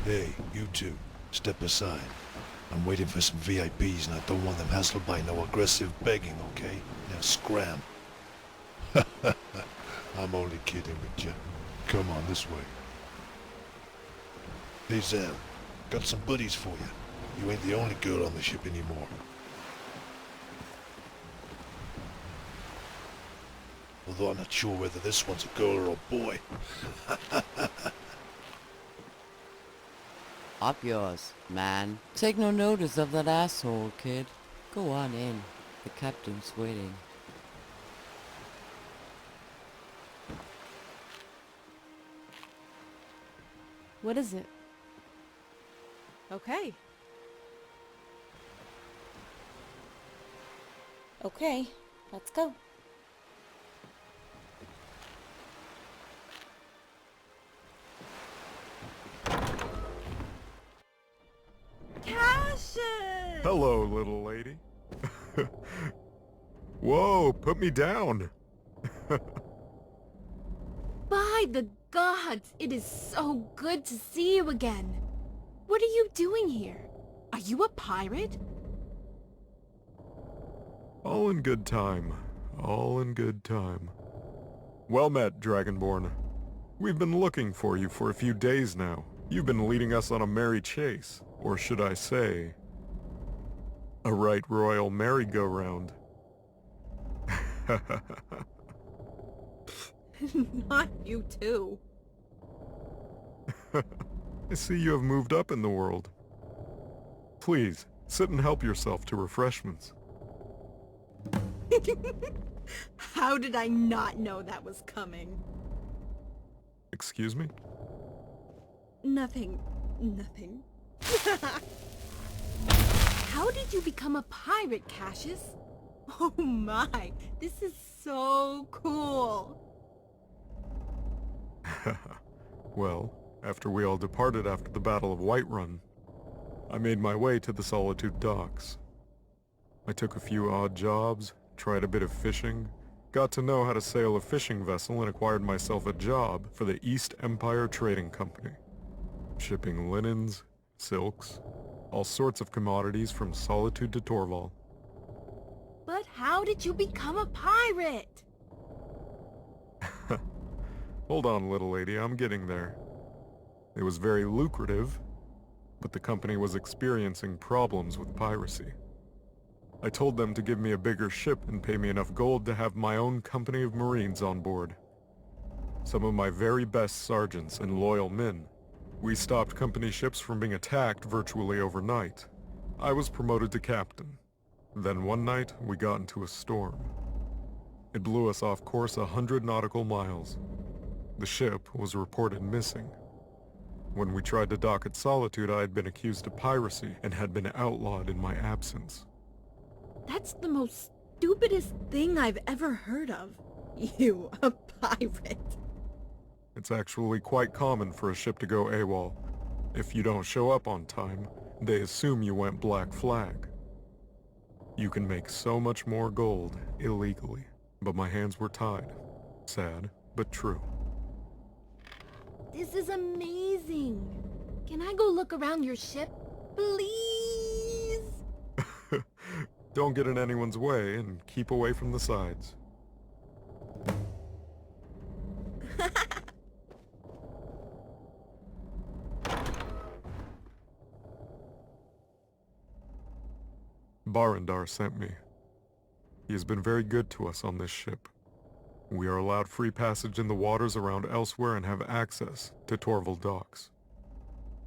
Hey, you two, step aside. I'm waiting for some VIPs and I don't want them hassled by no aggressive begging, okay? Now scram. I'm only kidding with you. Come on, this way. Hey Zam, got some buddies for you. You ain't the only girl on the ship anymore. Although I'm not sure whether this one's a girl or a boy. Up yours, man. Take no notice of that asshole, kid. Go on in. The captain's waiting. What is it? Okay. Okay, let's go. Cassius! Hello, little lady. Whoa, put me down. By the gods, it is so good to see you again. What are you doing here? Are you a pirate? All in good time. All in good time. Well met, Dragonborn. We've been looking for you for a few days now. You've been leading us on a merry chase, or should I say, a right royal merry-go-round. Not you too. I see you have moved up in the world. Please, sit and help yourself to refreshments. How did I not know that was coming? Excuse me? Nothing. How did you become a pirate, Cassius? Oh my, this is so cool. Well, after we all departed after the Battle of Whiterun, I made my way to the Solitude docks. I took a few odd jobs, tried a bit of fishing, got to know how to sail a fishing vessel and acquired myself a job for the East Empire Trading Company, shipping linens, silks, all sorts of commodities from Solitude to Torval. But how did you become a pirate? Hold on, little lady, I'm getting there. It was very lucrative, but the company was experiencing problems with piracy. I told them to give me a bigger ship and pay me enough gold to have my own company of Marines on board. Some of my very best sergeants and loyal men. We stopped company ships from being attacked virtually overnight. I was promoted to captain. Then one night, we got into a storm. It blew us off course 100 nautical miles. The ship was reported missing. When we tried to dock at Solitude, I had been accused of piracy and had been outlawed in my absence. That's the most stupidest thing I've ever heard of. You, a pirate. It's actually quite common for a ship to go AWOL. If you don't show up on time, they assume you went Black Flag. You can make so much more gold illegally, but my hands were tied. Sad, but true. This is amazing. Can I go look around your ship, please? Don't get in anyone's way and keep away from the sides. Barandar sent me. He has been very good to us on this ship. We are allowed free passage in the waters around elsewhere and have access to Torval docks.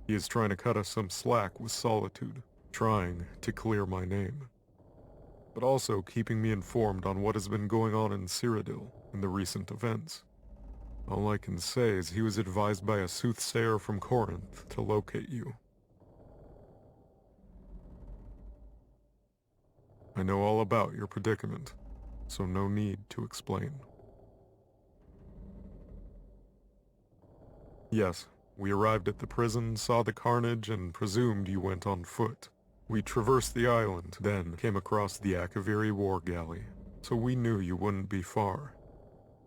He is trying to cut us some slack with Solitude, trying to clear my name, but also keeping me informed on what has been going on in Cyrodiil in the recent events. All I can say is he was advised by a soothsayer from Corinth to locate you. I know all about your predicament, so no need to explain. Yes, we arrived at the prison, saw the carnage, and presumed you went on foot. We traversed the island, then came across the Akaviri war galley, so we knew you wouldn't be far.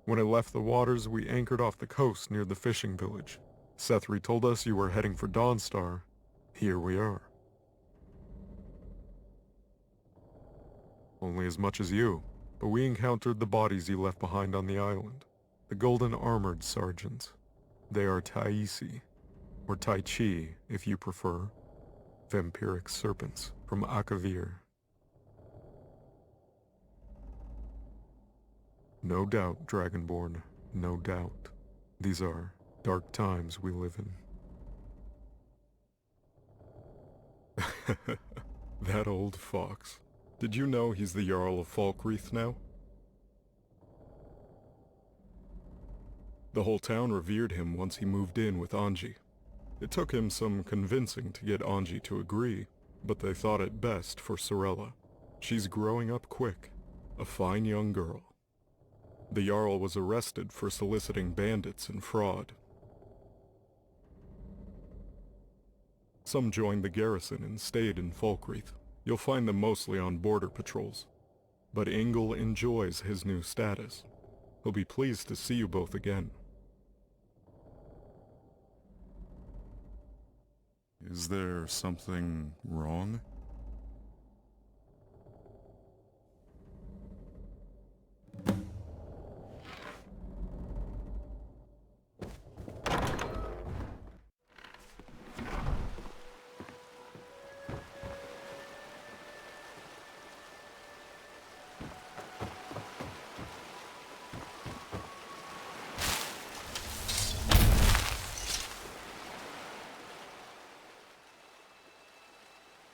When it left the waters, we anchored off the coast near the fishing village, Sethri told us you were heading for Dawnstar. Here we are. Only as much as you, but we encountered the bodies you left behind on the island. The golden armored sergeants. They are Taisi, or Tai Chi if you prefer. Vampiric serpents from Akavir. No doubt, Dragonborn, no doubt. These are dark times we live in. That old fox. Did you know he's the Jarl of Falkreath now? The whole town revered him once he moved in with Anji. It took him some convincing to get Anji to agree, but they thought it best for Sorella. She's growing up quick, a fine young girl. The Jarl was arrested for soliciting bandits and fraud. Some joined the garrison and stayed in Falkreath. You'll find them mostly on border patrols. But Ingel enjoys his new status. He'll be pleased to see you both again. Is there something wrong?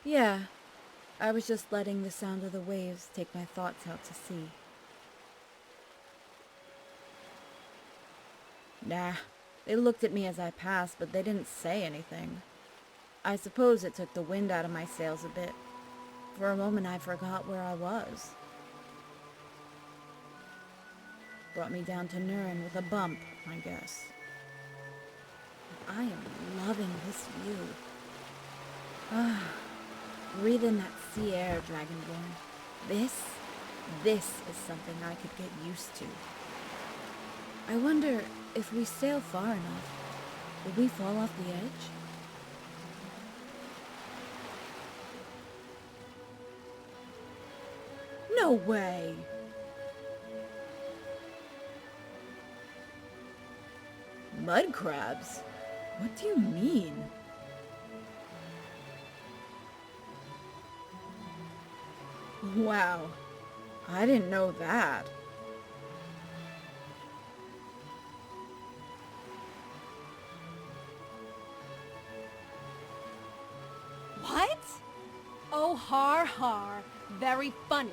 Yeah, I was just letting the sound of the waves take my thoughts out to sea. Nah, they looked at me as I passed, but they didn't say anything. I suppose it took the wind out of my sails a bit. For a moment I forgot where I was. Brought me down to Nuren with a bump, I guess. I am loving this view. Breathe in that sea air, Dragonborn. This is something I could get used to. I wonder if we sail far enough, will we fall off the edge? No way! Mud crabs? What do you mean? Wow, I didn't know that. What? Oh, har. Very funny.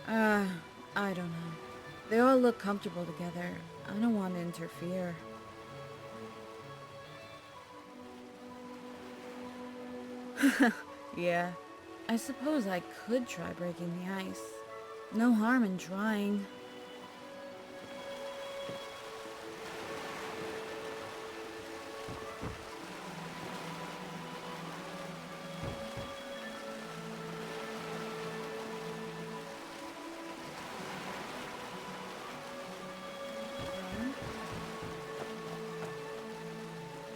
I don't know. They all look comfortable together. I don't want to interfere. Yeah, I suppose I could try breaking the ice. No harm in trying.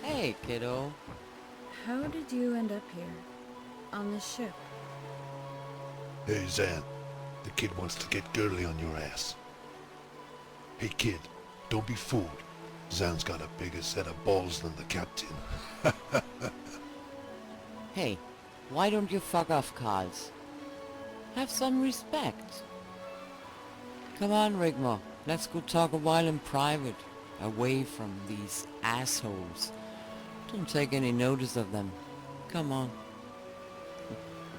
Hey, kiddo. How did you end up here? On this ship? Hey, Zan. The kid wants to get girly on your ass. Hey, kid. Don't be fooled. Zan's got a bigger set of balls than the captain. Hey, why don't you fuck off, Karls? Have some respect. Come on, Rigmor. Let's go talk a while in private. Away from these assholes. Don't take any notice of them. Come on.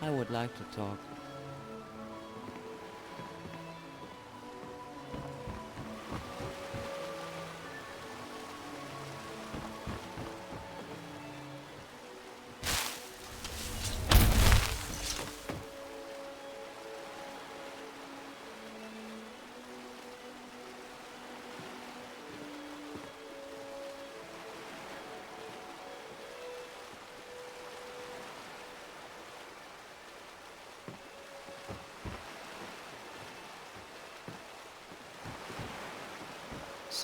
I would like to talk.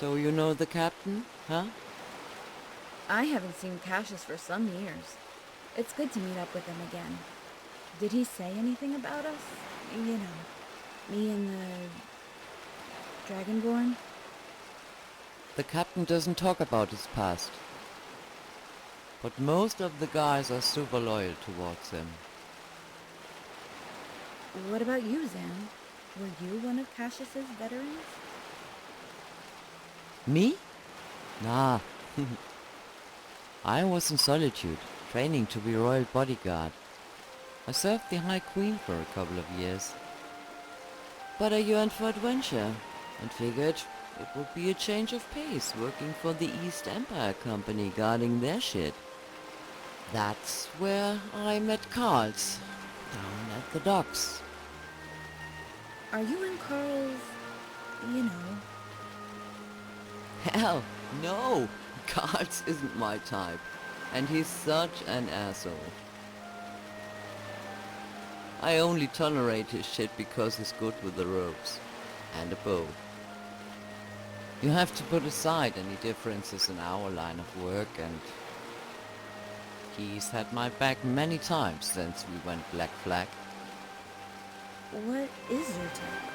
So you know the captain, huh? I haven't seen Cassius for some years. It's good to meet up with him again. Did he say anything about us? You know, me and the Dragonborn? The captain doesn't talk about his past. But most of the guys are super loyal towards him. What about you, Zan? Were you one of Cassius's veterans? Me? Nah. I was in Solitude, training to be royal bodyguard. I served the High Queen for a couple of years. But I yearned for adventure, and figured it would be a change of pace working for the East Empire Company guarding their shit. That's where I met Carl's, down at the docks. Are you in Carl's, you know? Hell, no! Carl's isn't my type, and he's such an asshole. I only tolerate his shit because he's good with the ropes, and a bow. You have to put aside any differences in our line of work, and he's had my back many times since we went Black Flag. What is your type?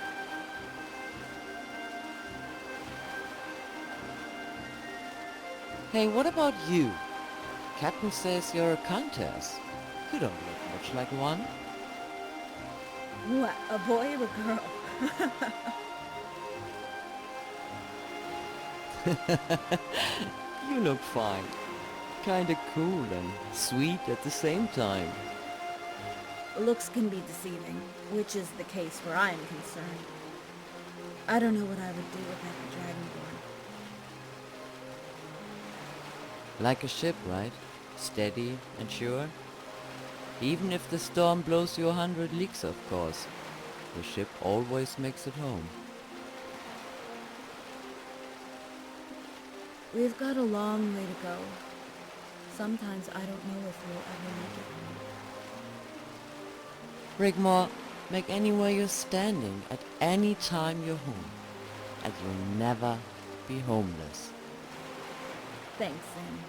Hey, what about you? Captain says you're a countess. You don't look much like one. What, a boy or a girl? You look fine. Kinda cool and sweet at the same time. Looks can be deceiving, which is the case where I am concerned. I don't know what I would do without the Dragonborn. Like a ship, right? Steady and sure. Even if the storm blows you 100 leagues, of course. The ship always makes it home. We've got a long way to go. Sometimes I don't know if we'll ever make it home. Rigmor, make anywhere you're standing at any time you're home, and you'll never be homeless. Thanks, Sam.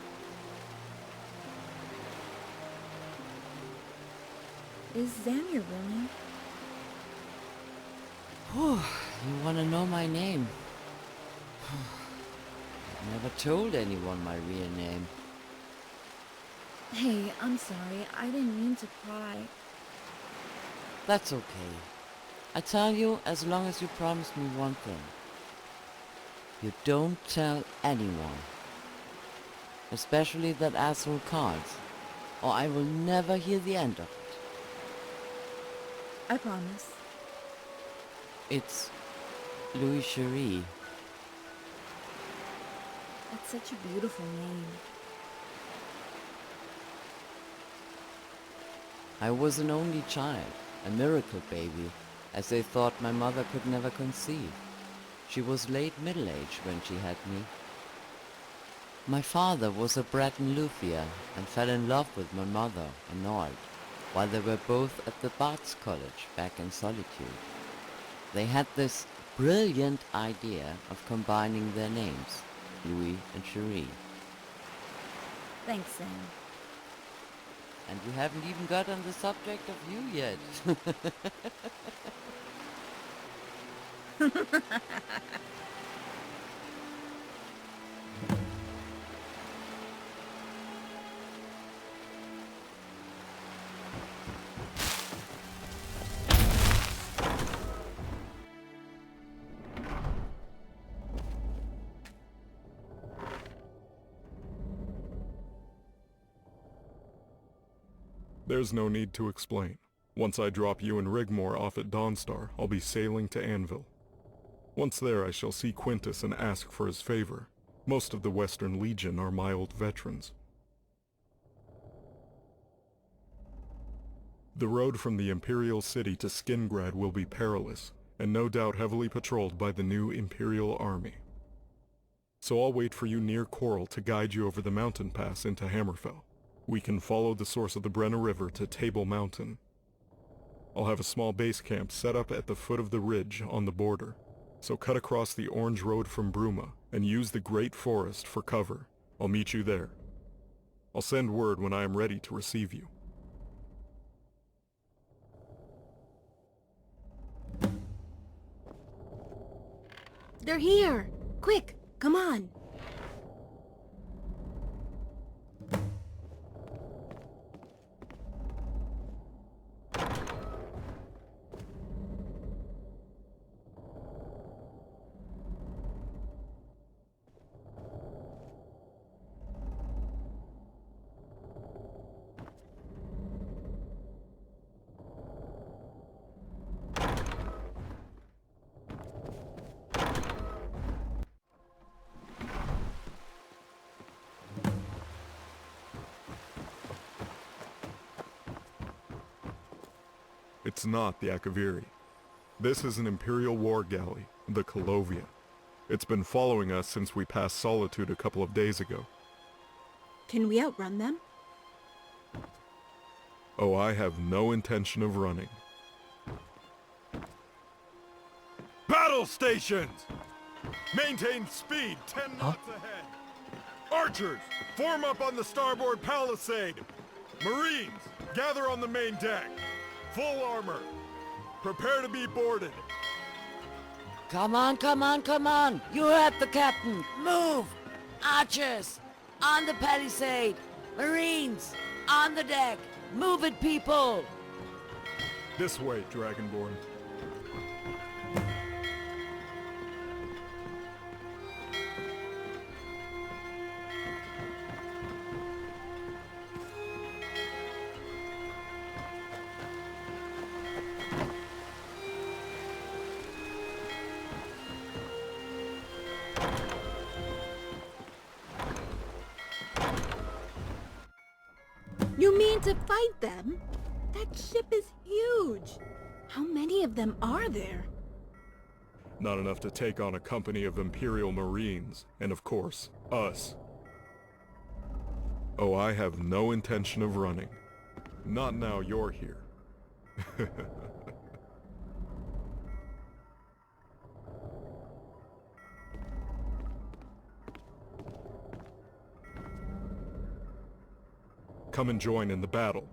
Is Zan your real name? Whew, you wanna know my name? I've never told anyone my real name. Hey, I'm sorry. I didn't mean to pry. That's okay. I tell you as long as you promise me one thing. You don't tell anyone. Especially that asshole Cards, or I will never hear the end of it. I promise. It's Louis Cherie. That's such a beautiful name. I was an only child, a miracle baby, as they thought my mother could never conceive. She was late middle-aged when she had me. My father was a Breton luthier and fell in love with my mother, Arnold, while they were both at the Barts College back in Solitude. They had this brilliant idea of combining their names, Louis and Cherie. Thanks, Sam. And we haven't even got on the subject of you yet. There's no need to explain. Once I drop you and Rigmor off at Dawnstar, I'll be sailing to Anvil. Once there, I shall see Quintus and ask for his favor. Most of the Western Legion are my old veterans. The road from the Imperial City to Skingrad will be perilous, and no doubt heavily patrolled by the new Imperial Army. So I'll wait for you near Coral to guide you over the mountain pass into Hammerfell. We can follow the source of the Brenna River to Table Mountain. I'll have a small base camp set up at the foot of the ridge on the border. So cut across the orange road from Bruma and use the Great Forest for cover. I'll meet you there. I'll send word when I am ready to receive you. They're here! Quick, come on! It's not the Akaviri. This is an Imperial war galley, the Kolovia. It's been following us since we passed Solitude a couple of days ago. Can we outrun them? Oh, I have no intention of running. Battle stations! Maintain speed 10 knots ahead. Archers, form up on the starboard palisade. Marines, gather on the main deck. Full armor. Prepare to be boarded. Come on, come on, come on! You heard the captain! Move! Archers! On the palisade! Marines! On the deck! Move it, people! This way, Dragonborn. You mean to fight them? That ship is huge! How many of them are there? Not enough to take on a company of Imperial Marines, and of course, us. Oh, I have no intention of running. Not now you're here. Come and join in the battle.